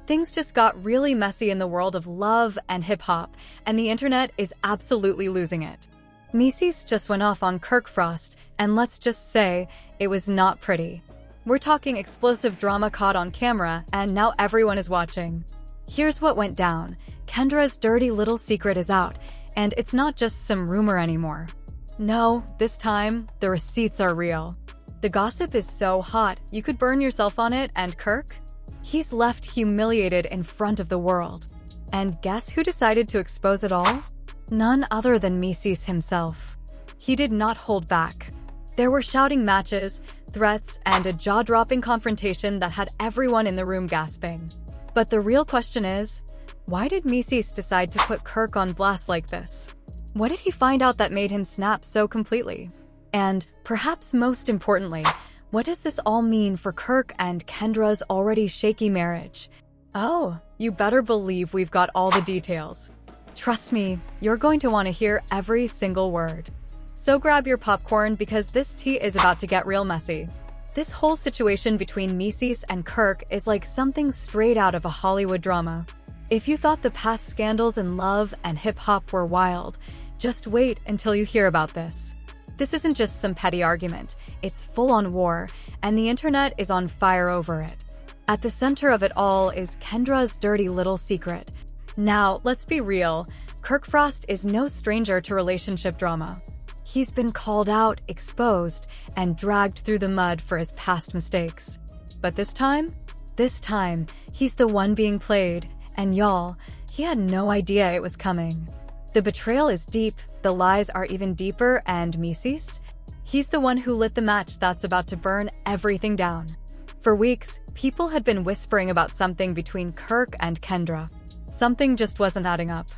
Things just got really messy in the world of love and hip-hop, and the internet is absolutely losing it. Mendeecees just went off on Kirk Frost, and let's just say, it was not pretty. We're talking explosive drama caught on camera, and now everyone is watching. Here's what went down. Kendra's dirty little secret is out, and it's not just some rumor anymore. No, this time, the receipts are real. The gossip is so hot, you could burn yourself on it, and Kirk? He's left humiliated in front of the world. And guess who decided to expose it all? None other than Mendeecees himself. He did not hold back. There were shouting matches, threats, and a jaw-dropping confrontation that had everyone in the room gasping. But the real question is, why did Mendeecees decide to put Kirk on blast like this? What did he find out that made him snap so completely? And, perhaps most importantly, what does this all mean for Kirk and Kendra's already shaky marriage? Oh, you better believe we've got all the details. Trust me, you're going to want to hear every single word. So grab your popcorn because this tea is about to get real messy. This whole situation between Mendeecees and Kirk is like something straight out of a Hollywood drama. If you thought the past scandals in love and hip-hop were wild, just wait until you hear about this. This isn't just some petty argument, it's full-on war, and the internet is on fire over it. At the center of it all is Kendra's dirty little secret. Now, let's be real, Kirk Frost is no stranger to relationship drama. He's been called out, exposed, and dragged through the mud for his past mistakes. But this time, he's the one being played, and y'all, he had no idea it was coming. The betrayal is deep, the lies are even deeper, and Mendeecees? He's the one who lit the match that's about to burn everything down. For weeks, people had been whispering about something between Kirk and Kendra. Something just wasn't adding up.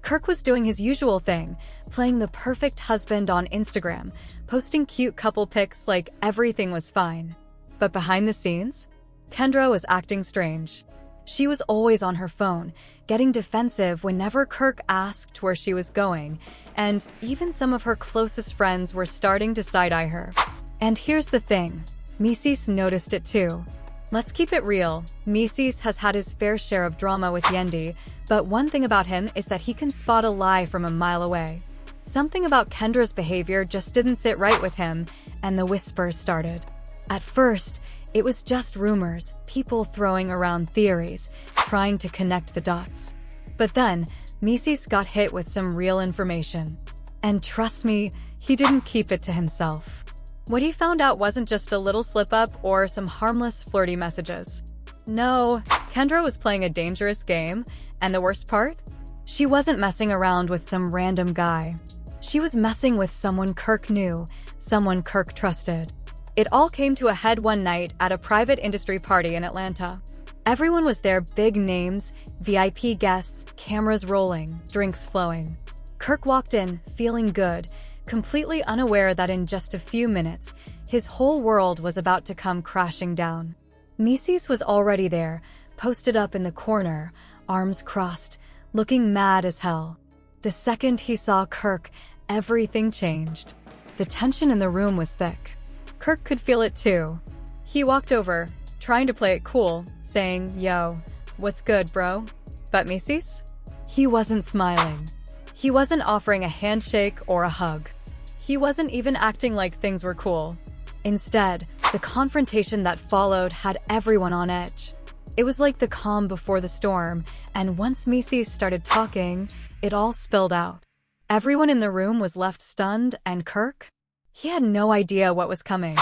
Kirk was doing his usual thing, playing the perfect husband on Instagram, posting cute couple pics like everything was fine. But behind the scenes, Kendra was acting strange. She was always on her phone, getting defensive whenever Kirk asked where she was going, and even some of her closest friends were starting to side-eye her. And here's the thing, Mendeecees noticed it too. Let's keep it real, Mendeecees has had his fair share of drama with Yendi, but one thing about him is that he can spot a lie from a mile away. Something about Kendra's behavior just didn't sit right with him, and the whispers started. At first, it was just rumors, people throwing around theories, trying to connect the dots. But then, Mendeecees got hit with some real information. And trust me, he didn't keep it to himself. What he found out wasn't just a little slip-up or some harmless flirty messages. No, Kendra was playing a dangerous game, and the worst part? She wasn't messing around with some random guy. She was messing with someone Kirk knew, someone Kirk trusted. It all came to a head one night at a private industry party in Atlanta. Everyone was there, big names, VIP guests, cameras rolling, drinks flowing. Kirk walked in, feeling good, completely unaware that in just a few minutes, his whole world was about to come crashing down. Mendeecees was already there, posted up in the corner, arms crossed, looking mad as hell. The second he saw Kirk, everything changed. The tension in the room was thick. Kirk could feel it too. He walked over, trying to play it cool, saying, "Yo, what's good, bro?" But Mendeecees? He wasn't smiling. He wasn't offering a handshake or a hug. He wasn't even acting like things were cool. Instead, the confrontation that followed had everyone on edge. It was like the calm before the storm, and once Mendeecees started talking, it all spilled out. Everyone in the room was left stunned, and Kirk? He had no idea what was coming.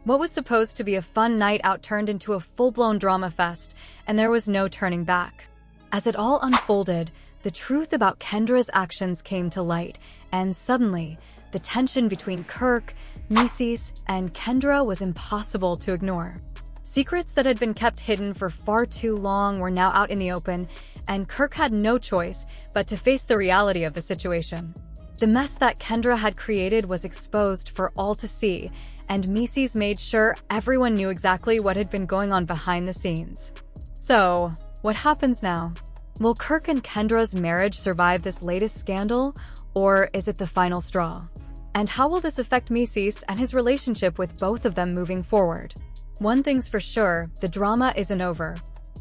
What was supposed to be a fun night out turned into a full-blown drama fest, and there was no turning back. As it all unfolded, the truth about Kendra's actions came to light, and suddenly, the tension between Kirk, Mendeecees, and Kendra was impossible to ignore. Secrets that had been kept hidden for far too long were now out in the open, and Kirk had no choice but to face the reality of the situation. The mess that Kendra had created was exposed for all to see, and Mendeecees made sure everyone knew exactly what had been going on behind the scenes. So, what happens now? Will Kirk and Kendra's marriage survive this latest scandal, or is it the final straw? And how will this affect Mendeecees and his relationship with both of them moving forward? One thing's for sure, the drama isn't over.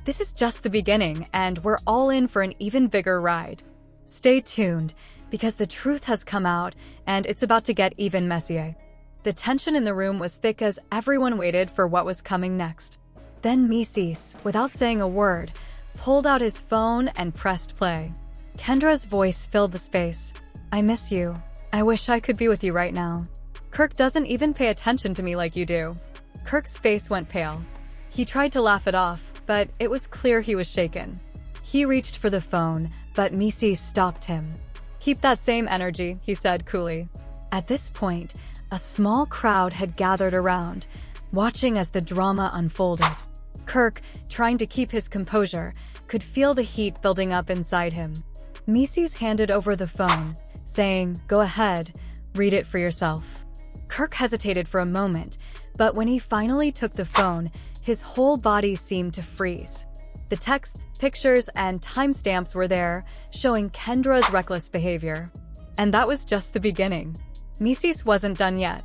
This is just the beginning, and we're all in for an even bigger ride. Stay tuned, because the truth has come out, and it's about to get even messier. The tension in the room was thick as everyone waited for what was coming next. Then Mendeecees, without saying a word, pulled out his phone and pressed play. Kendra's voice filled the space. "I miss you. I wish I could be with you right now. Kirk doesn't even pay attention to me like you do." Kirk's face went pale. He tried to laugh it off, but it was clear he was shaken. He reached for the phone, but Mendeecees stopped him. "Keep that same energy," he said coolly. At this point, a small crowd had gathered around, watching as the drama unfolded. Kirk, trying to keep his composure, could feel the heat building up inside him. Mendeecees handed over the phone, saying, "Go ahead, read it for yourself." Kirk hesitated for a moment, but when he finally took the phone, his whole body seemed to freeze. The texts, pictures, and timestamps were there, showing Kendra's reckless behavior. And that was just the beginning. Mendeecees wasn't done yet.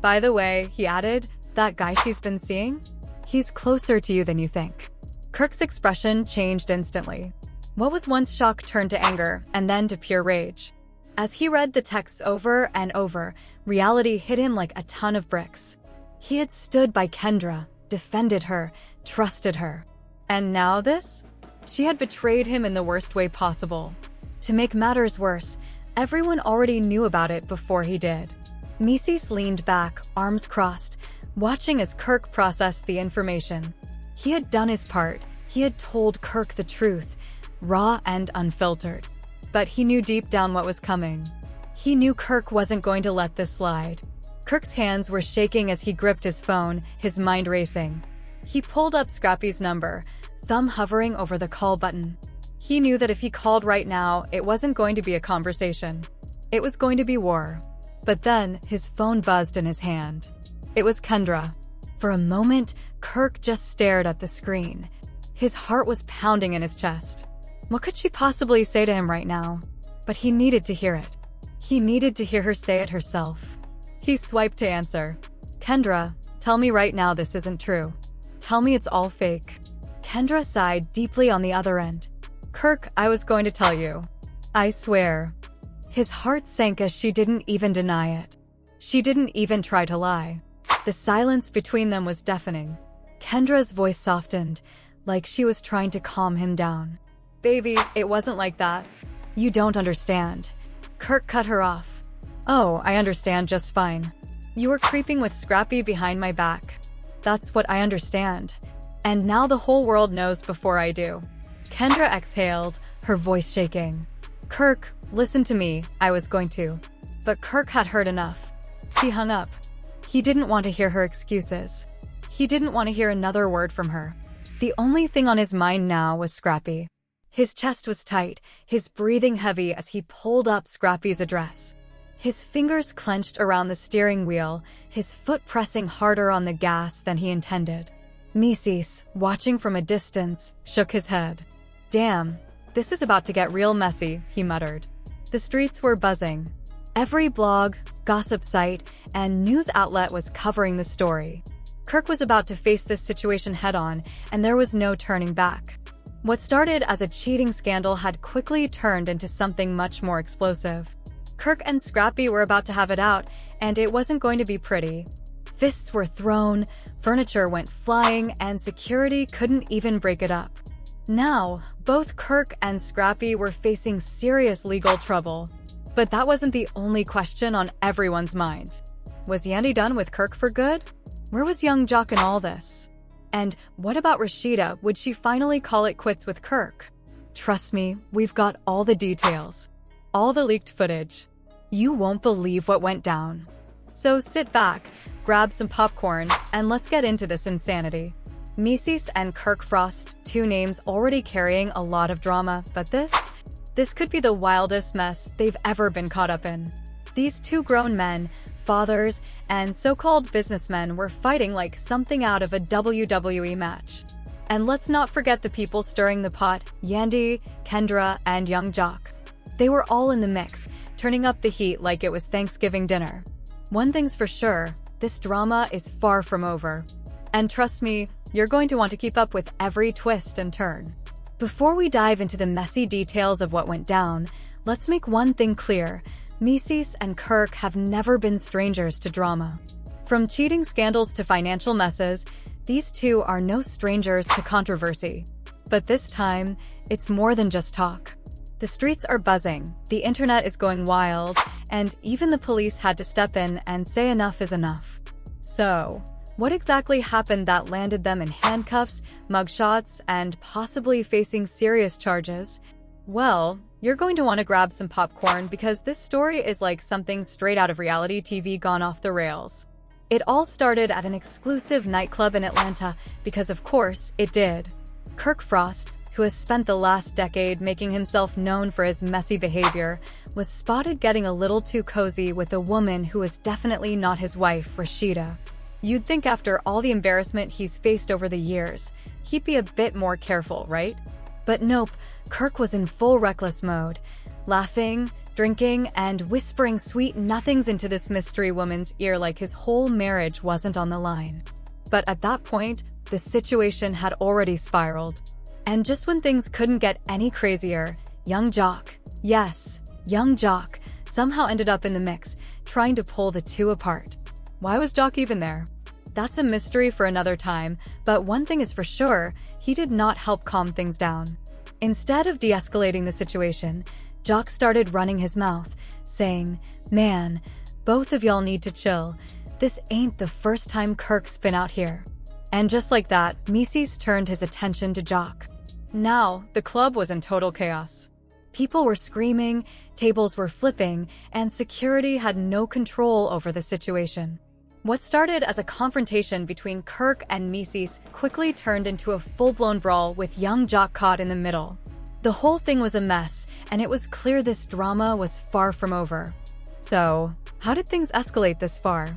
"By the way," he added, "that guy she's been seeing? He's closer to you than you think." Kirk's expression changed instantly. What was once shock turned to anger, and then to pure rage. As he read the texts over and over, reality hit him like a ton of bricks. He had stood by Kendra, defended her, trusted her. And now this? She had betrayed him in the worst way possible. To make matters worse, everyone already knew about it before he did. Mendeecees leaned back, arms crossed, watching as Kirk processed the information. He had done his part. He had told Kirk the truth, raw and unfiltered. But he knew deep down what was coming. He knew Kirk wasn't going to let this slide. Kirk's hands were shaking as he gripped his phone, his mind racing. He pulled up Scrappy's number, thumb hovering over the call button. He knew that if he called right now, it wasn't going to be a conversation. It was going to be war. But then, his phone buzzed in his hand. It was Kendra. For a moment, Kirk just stared at the screen. His heart was pounding in his chest. What could she possibly say to him right now? But he needed to hear it. He needed to hear her say it herself. He swiped to answer. "Kendra, tell me right now this isn't true. Tell me it's all fake." Kendra sighed deeply on the other end. "Kirk, I was going to tell you. I swear." His heart sank as she didn't even deny it. She didn't even try to lie. The silence between them was deafening. Kendra's voice softened, like she was trying to calm him down. "Baby, it wasn't like that. You don't understand." Kirk cut her off. "Oh, I understand just fine. You were creeping with Scrappy behind my back. That's what I understand. And now the whole world knows before I do." Kendra exhaled, her voice shaking. "Kirk, listen to me," I was going to. But Kirk had heard enough. He hung up. He didn't want to hear her excuses. He didn't want to hear another word from her. The only thing on his mind now was Scrappy. His chest was tight, his breathing heavy as he pulled up Scrappy's address. His fingers clenched around the steering wheel, his foot pressing harder on the gas than he intended. Mendeecees, watching from a distance, shook his head. "Damn, this is about to get real messy," he muttered. The streets were buzzing. Every blog, gossip site, and news outlet was covering the story. Kirk was about to face this situation head-on, and there was no turning back. What started as a cheating scandal had quickly turned into something much more explosive. Kirk and Scrappy were about to have it out, and it wasn't going to be pretty. Fists were thrown, furniture went flying, and security couldn't even break it up. Now, both Kirk and Scrappy were facing serious legal trouble. But that wasn't the only question on everyone's mind. Was Yandy done with Kirk for good? Where was young Jock in all this? And what about Rashida? Would she finally call it quits with Kirk? Trust me, we've got all the details. All the leaked footage. You won't believe what went down. So sit back, grab some popcorn, and let's get into this insanity. Mendeecees and Kirk Frost, two names already carrying a lot of drama, but this could be the wildest mess they've ever been caught up in. These two grown men, fathers, and so-called businessmen were fighting like something out of a WWE match. And let's not forget the people stirring the pot, Yandy, Kendra, and young Jock. They were all in the mix, turning up the heat like it was Thanksgiving dinner. One thing's for sure, this drama is far from over. And trust me, you're going to want to keep up with every twist and turn. Before we dive into the messy details of what went down, let's make one thing clear. Mendeecees and Kirk have never been strangers to drama. From cheating scandals to financial messes, these two are no strangers to controversy. But this time, it's more than just talk. The streets are buzzing, the internet is going wild, and even the police had to step in and say enough is enough. So, what exactly happened that landed them in handcuffs, mugshots, and possibly facing serious charges? Well, you're going to want to grab some popcorn because this story is like something straight out of reality TV gone off the rails. It all started at an exclusive nightclub in Atlanta because, of course, it did. Kirk Frost, who has spent the last decade making himself known for his messy behavior, was spotted getting a little too cozy with a woman who was definitely not his wife, Rashida. You'd think after all the embarrassment he's faced over the years, he'd be a bit more careful, right? But nope, Kirk was in full reckless mode, laughing, drinking, and whispering sweet nothings into this mystery woman's ear like his whole marriage wasn't on the line. But at that point, the situation had already spiraled. And just when things couldn't get any crazier, young Jock, yes, young Jock, somehow ended up in the mix, trying to pull the two apart. Why was Jock even there? That's a mystery for another time, but one thing is for sure, he did not help calm things down. Instead of de-escalating the situation, Jock started running his mouth, saying, "Man, both of y'all need to chill. This ain't the first time Kirk's been out here." And just like that, Mendeecees turned his attention to Jock. Now, the club was in total chaos. People were screaming, tables were flipping, and security had no control over the situation. What started as a confrontation between Kirk and Mendeecees quickly turned into a full-blown brawl with young Jock caught in the middle. The whole thing was a mess, and it was clear this drama was far from over. So, how did things escalate this far?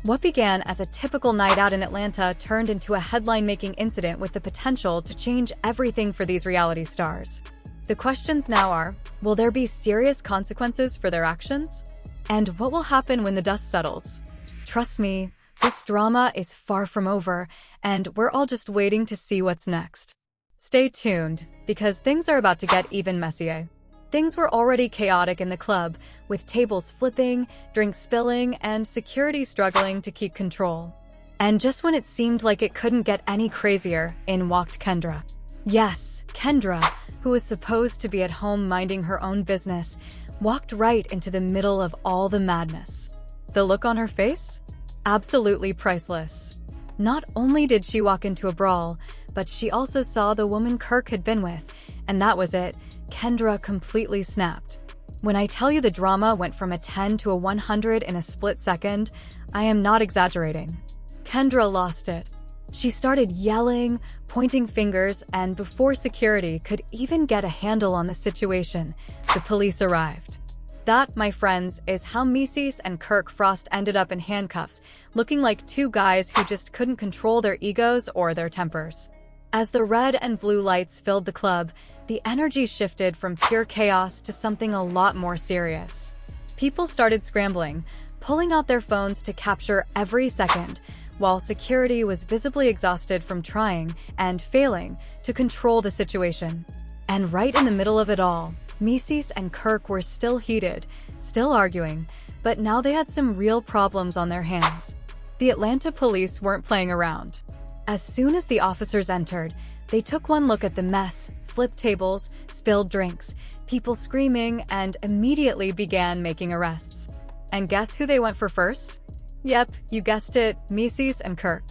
What began as a typical night out in Atlanta turned into a headline-making incident with the potential to change everything for these reality stars. The questions now are, will there be serious consequences for their actions? And what will happen when the dust settles? Trust me, this drama is far from over, and we're all just waiting to see what's next. Stay tuned, because things are about to get even messier. Things were already chaotic in the club, with tables flipping, drinks spilling, and security struggling to keep control. And just when it seemed like it couldn't get any crazier, in walked Kendra. Yes, Kendra, who was supposed to be at home minding her own business, walked right into the middle of all the madness. The look on her face? Absolutely priceless. Not only did she walk into a brawl, but she also saw the woman Kirk had been with, and that was it. Kendra completely snapped. When I tell you the drama went from a 10 to a 100 in a split second, I am not exaggerating. Kendra lost it. She started yelling, pointing fingers, and before security could even get a handle on the situation, the police arrived. That, my friends, is how Mendeecees and Kirk Frost ended up in handcuffs, looking like two guys who just couldn't control their egos or their tempers. As the red and blue lights filled the club, the energy shifted from pure chaos to something a lot more serious. People started scrambling, pulling out their phones to capture every second, while security was visibly exhausted from trying and failing to control the situation. And right in the middle of it all, Mendeecees and Kirk were still heated, still arguing, but now they had some real problems on their hands. The Atlanta police weren't playing around. As soon as the officers entered, they took one look at the mess, flipped tables, spilled drinks, people screaming, and immediately began making arrests. And guess who they went for first? Yep, you guessed it, Mendeecees and Kirk.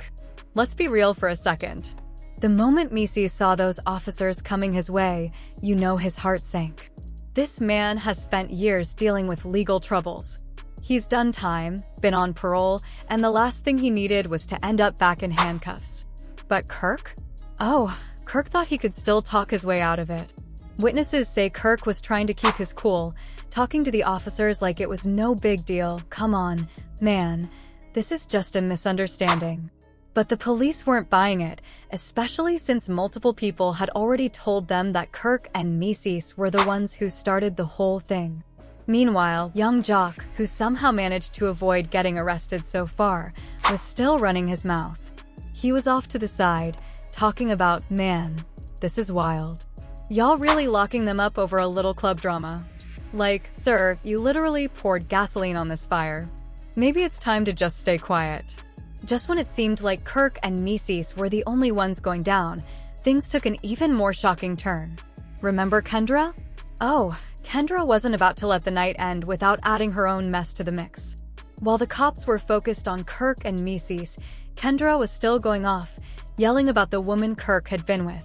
Let's be real for a second. The moment Mendeecees saw those officers coming his way, you know his heart sank. This man has spent years dealing with legal troubles. He's done time, been on parole, and the last thing he needed was to end up back in handcuffs. But Kirk? Oh, Kirk thought he could still talk his way out of it. Witnesses say Kirk was trying to keep his cool, talking to the officers like it was no big deal. Come on, man, this is just a misunderstanding. But the police weren't buying it, especially since multiple people had already told them that Kirk and Mendeecees were the ones who started the whole thing. Meanwhile, young Jock, who somehow managed to avoid getting arrested so far, was still running his mouth. He was off to the side, talking about, man, this is wild. Y'all really locking them up over a little club drama. Like, sir, you literally poured gasoline on this fire. Maybe it's time to just stay quiet. Just when it seemed like Kirk and Mendeecees were the only ones going down, things took an even more shocking turn. Remember Kendra? Oh, Kendra wasn't about to let the night end without adding her own mess to the mix. While the cops were focused on Kirk and Mendeecees, Kendra was still going off, yelling about the woman Kirk had been with.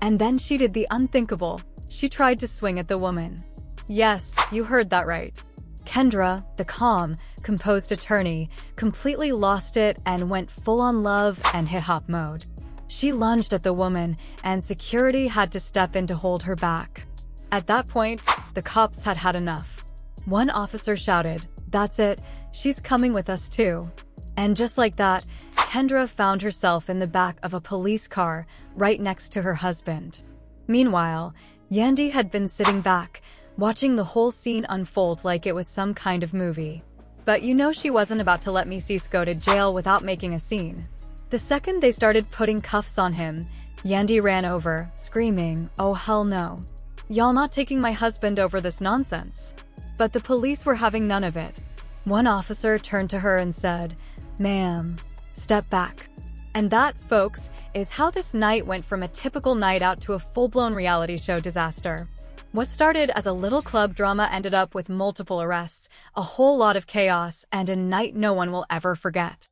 And then she did the unthinkable. She tried to swing at the woman. Yes, you heard that right. Kendra, the calm, composed attorney, completely lost it and went full-on love and hip-hop mode. She lunged at the woman, and security had to step in to hold her back. At that point, the cops had had enough. One officer shouted, "That's it, she's coming with us too." And just like that, Kendra found herself in the back of a police car right next to her husband. Meanwhile, Yandy had been sitting back, watching the whole scene unfold like it was some kind of movie. But you know she wasn't about to let Mendeecees go to jail without making a scene. The second they started putting cuffs on him, Yandy ran over, screaming, "Oh hell no. Y'all not taking my husband over this nonsense." But the police were having none of it. One officer turned to her and said, "Ma'am, step back." And that, folks, is how this night went from a typical night out to a full-blown reality show disaster. What started as a little club drama ended up with multiple arrests, a whole lot of chaos, and a night no one will ever forget.